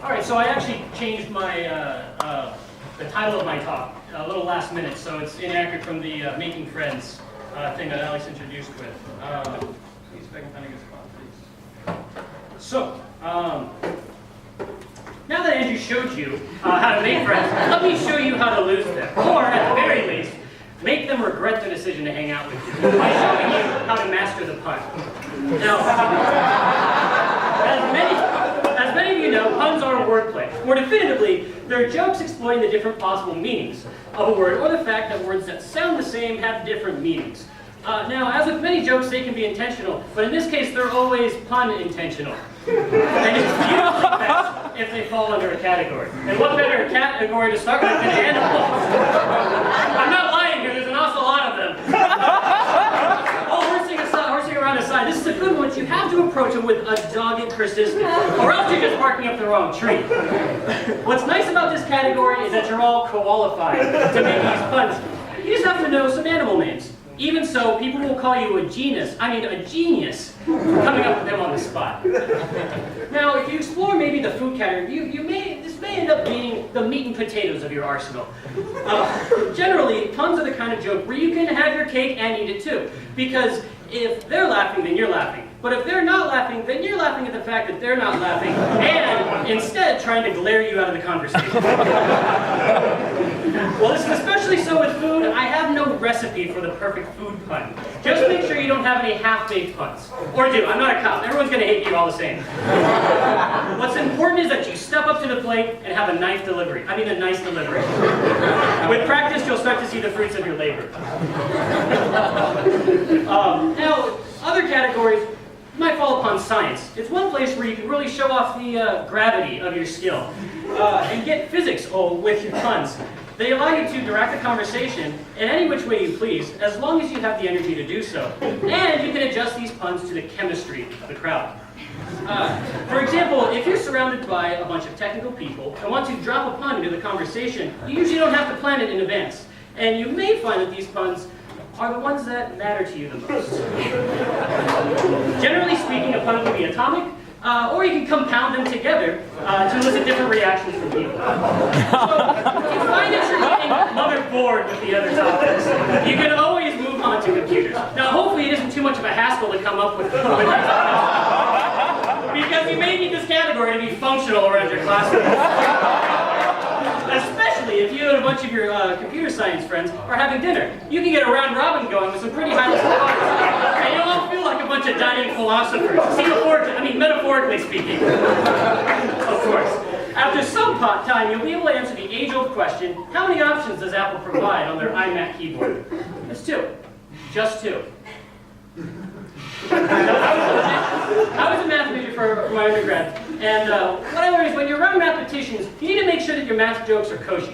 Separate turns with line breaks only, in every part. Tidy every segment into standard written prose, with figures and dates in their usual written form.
All right, so I actually changed my the title of my talk a little last minute, so it's inaccurate from the Making Friends thing that Alex introduced with. Please, if I can find a good spot, please. So, now that Andrew showed you how to make friends, let me show you how to lose them, or at the very least, make them regret their decision to hang out with you by showing you how to master the pun. Now, as many of you know, puns are wordplay. More definitively, they're jokes exploring the different possible meanings of a word, or the fact that words that sound the same have different meanings. Now, as with many jokes, they can be intentional, but in this case, they're always pun-intentional. And it's usually best if they fall under a category. And what better category to start with than animals? I'm not lying here, there's an awful lot of them. All horsing around aside, this is a good one. You have to approach them with a dogged persistence, or else you're just barking up the wrong tree. What's nice about this category is that you're all qualified to make these puns. You just have to know some animal names. Even so, people will call you a genius for coming up with them on the spot. Now, if you explore maybe the food category, this may end up being the meat and potatoes of your arsenal. Generally, puns are the kind of joke where you can have your cake and eat it too. Because if they're laughing, then you're laughing. But if they're not laughing, then you're laughing at the fact that they're not laughing, and instead trying to glare you out of the conversation. Well, this is especially so with food. I have no recipe for the perfect food pun. Just make sure you don't have any half-baked puns. Or do. I'm not a cop. Everyone's going to hate you all the same. What's important is that you step up to the plate and have a nice delivery. With practice, you'll start to see the fruits of your labor. Now, other categories might fall upon science. It's one place where you can really show off the gravity of your skill and get physics with your puns. They allow you to direct the conversation in any which way you please, as long as you have the energy to do so. And you can adjust these puns to the chemistry of the crowd. For example, if you're surrounded by a bunch of technical people and want to drop a pun into the conversation, you usually don't have to plan it in advance. And you may find that these puns are the ones that matter to you the most. Generally speaking, a pun can be atomic, or you can compound them together to elicit different reactions from people. So, if you find that you're getting motherboard with the other topics, you can always move on to computers. Now, hopefully it isn't too much of a hassle to come up with these topics, because you may need this category to be functional around your classroom. Especially if you and a bunch of your computer science friends are having dinner. You can get a round robin going with some pretty high level puns. And you'll all feel like a bunch of dying philosophers. Metaphorically speaking. Of course. After some time, you'll be able to answer the age-old question, how many options does Apple provide on their iMac keyboard? It's 2. Just 2. I was a math major for my undergrad, and what I learned is when you're around mathematicians, you need to make sure that your math jokes are kosher.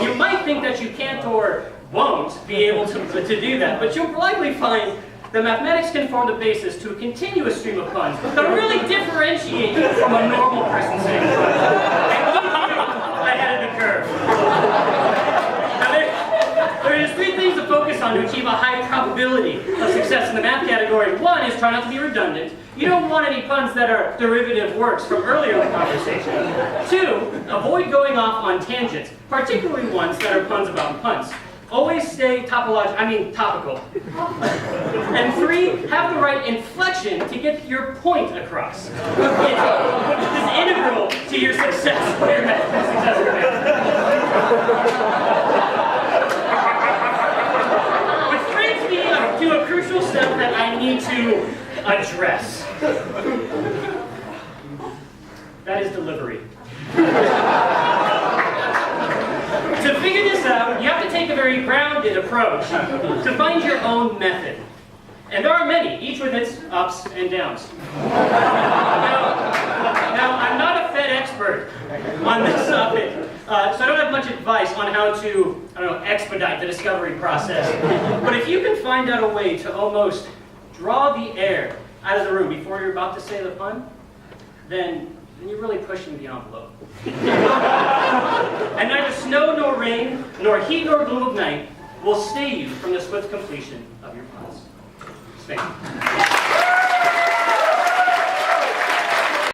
You might think that you can't or won't be able to do that, but you'll likely find that mathematics can form the basis to a continuous stream of puns that really differentiate you from a normal person saying puns, and keep you ahead of the curve. There's 3 things to focus on to achieve a high probability of success in the math category. 1 is try not to be redundant. You don't want any puns that are derivative works from earlier in the conversation. 2, avoid going off on tangents, particularly ones that are puns about puns. Always stay topical. And 3, have the right inflection to get your point across. It's integral to your success. To a crucial step that I need to address. That is delivery. To figure this out, you have to take a very grounded approach to find your own method. And there are many, each with its ups and downs. Now I'm not a Fed expert on this topic, so I don't have much advice on how to, expedite the discovery process. But if you can find out a way to almost draw the air out of the room before you're about to say the pun, then you're really pushing the envelope. And neither snow nor rain, nor heat nor gloom of night will stay you from the swift completion of your puns. Thank you.